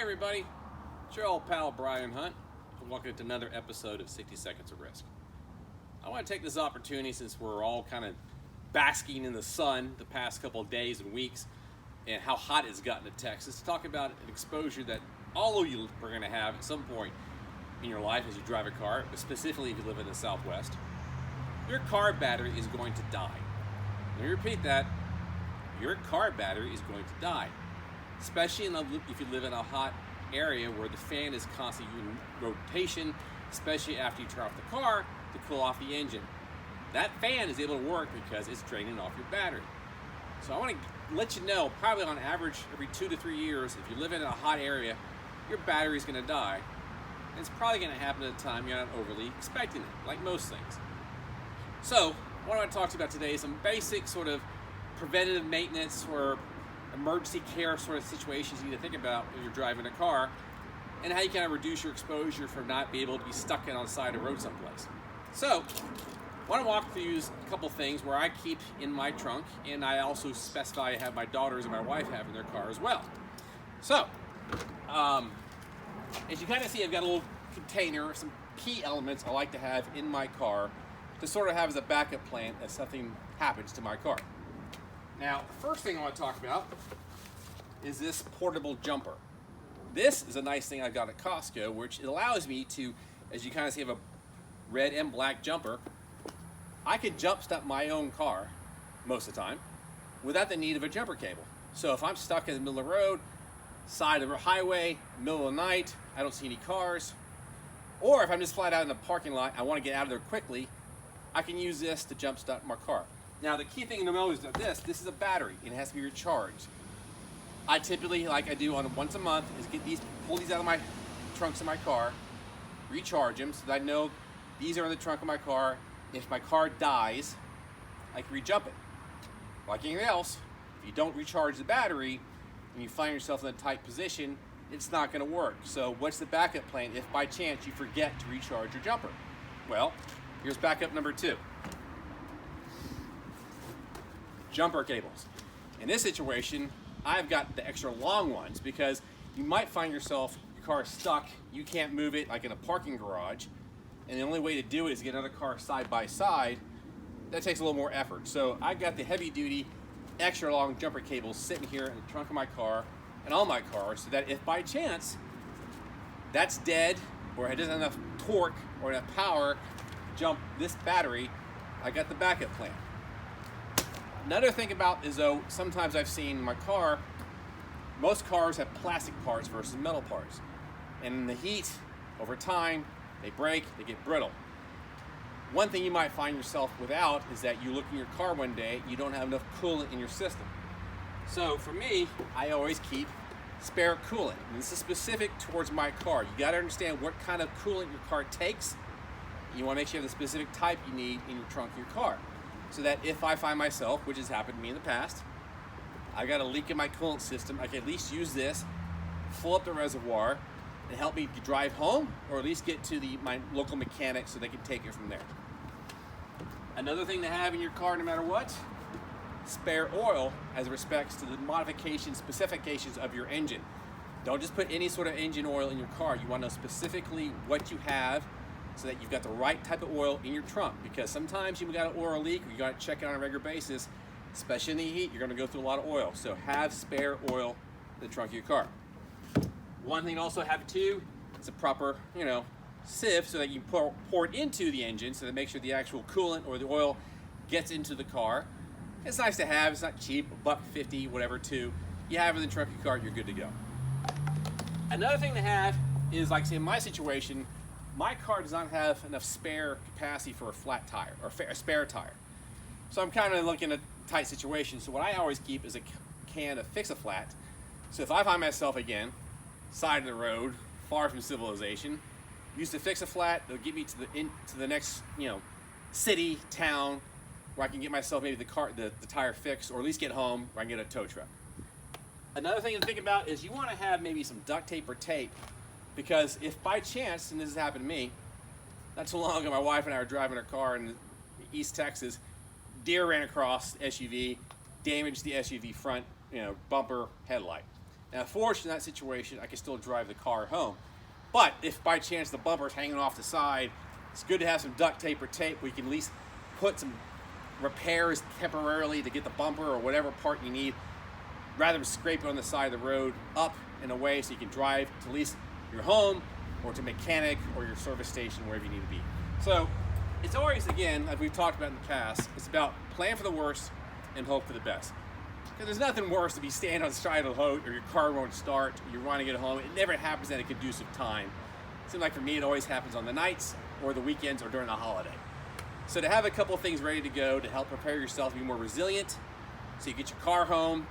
everybody, it's your old pal Brian Hunt, and welcome to another episode of 60 Seconds of Risk. I want to take this opportunity, since we're all kind of basking in the sun the past couple of days and weeks and how hot it's gotten in Texas, to talk about an exposure that all of you are going to have at some point in your life as you drive a car, but specifically if you live in the Southwest. Your car battery is going to die. Let me repeat that. Your car battery is going to die, especially if you live in a hot area where the fan is constantly in rotation, especially after you turn off the car to cool off the engine. That fan is able to work because it's draining off your battery. So I want to let you know, probably on average every 2 to 3 years, if you live in a hot area, your battery is going to die. And it's probably going to happen at a time you're not overly expecting it, like most things. So what I want to talk to you about today is some basic sort of preventative maintenance or emergency care sort of situations you need to think about when you're driving a car, and how you kind of reduce your exposure from not being able to be stuck in on the side of the road someplace. So I want to walk through a couple things where I keep in my trunk, and I also specify I have my daughters and my wife have in their car as well. So as you kind of see, I've got a little container, some key elements I like to have in my car to sort of have as a backup plan if something happens to my car. Now, the first thing I want to talk about is this portable jumper. This is a nice thing I got at Costco, which allows me to, as you kind of see, have a red and black jumper. I could jump stop my own car most of the time without the need of a jumper cable. So if I'm stuck in the middle of the road, side of a highway, middle of the night, I don't see any cars, or if I'm just flat out in the parking lot, I want to get out of there quickly, I can use this to jump start my car. Now, the key thing to know is that this is a battery and it has to be recharged. I typically, like I do on once a month, is pull these out of my trunks of my car, recharge them so that I know these are in the trunk of my car. If my car dies, I can re-jump it. Like anything else, if you don't recharge the battery and you find yourself in a tight position, it's not going to work. So what's the backup plan if by chance you forget to recharge your jumper? Well, here's backup number 2. Jumper cables. In this situation, I've got the extra long ones because you might find yourself, your car is stuck, you can't move it like in a parking garage, and the only way to do it is to get another car side by side. That takes a little more effort. So I've got the heavy duty, extra long jumper cables sitting here in the trunk of my car and all my cars, so that if by chance that's dead or it doesn't have enough torque or enough power to jump this battery, I got the backup plan. Another thing about is, though, sometimes I've seen in my car, most cars have plastic parts versus metal parts. And in the heat, over time, they break, they get brittle. One thing you might find yourself without is that you look in your car one day, you don't have enough coolant in your system. So for me, I always keep spare coolant. And this is specific towards my car. You gotta understand what kind of coolant your car takes. You wanna make sure you have the specific type you need in your trunk of your car, so that if I find myself, which has happened to me in the past, I got a leak in my coolant system, I can at least use this, fill up the reservoir, and help me drive home, or at least get to my local mechanic so they can take it from there. Another thing to have in your car, no matter what, spare oil as it respects to the modification specifications of your engine. Don't just put any sort of engine oil in your car. You want to know specifically what you have, so that you've got the right type of oil in your trunk, because sometimes you've got an oil leak or you got to check it on a regular basis, especially in the heat. You're going to go through a lot of oil, so have spare oil in the trunk of your car. One thing to also have too is a proper, sieve, so that you pour it into the engine, so that make sure the actual coolant or the oil gets into the car. It's nice to have. It's not cheap, $1.50, whatever. Too. You have it in the trunk of your car, you're good to go. Another thing to have is, like say in my situation, my car does not have enough spare capacity for a flat tire or a spare tire. So I'm kind of looking at a tight situation. So what I always keep is a can of Fix-A-Flat. So if I find myself again, side of the road, far from civilization, use the Fix-A-Flat. It'll get me to the next city, town, where I can get myself maybe the tire fixed, or at least get home where I can get a tow truck. Another thing to think about is you want to have maybe some duct tape or tape. Because if by chance, and this has happened to me, not too long ago, my wife and I were driving our car in East Texas, deer ran across the SUV, damaged the SUV front, bumper, headlight. Now, fortunately, in that situation, I can still drive the car home. But if by chance the bumper's hanging off the side, it's good to have some duct tape or tape where you can at least put some repairs temporarily to get the bumper or whatever part you need, rather than scrape it on the side of the road up and away, so you can drive to at least your home or to a mechanic or your service station, wherever you need to be. So it's always, again, like we've talked about in the past, it's about plan for the worst and hope for the best. Because there's nothing worse to be standing on the side of the road or your car won't start, or you're running it home. It never happens at a conducive time. It seems like for me it always happens on the nights or the weekends or during a holiday. So to have a couple things ready to go to help prepare yourself to be more resilient, so you get your car home,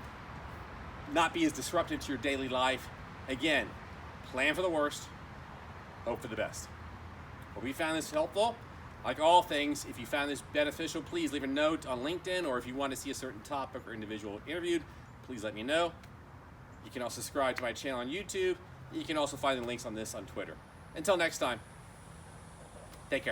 not be as disruptive to your daily life. Again, plan for the worst, hope for the best. Hope you found this helpful. Like all things, if you found this beneficial, please leave a note on LinkedIn, or if you want to see a certain topic or individual interviewed, please let me know. You can also subscribe to my channel on YouTube. You can also find the links on this on Twitter. Until next time, take care.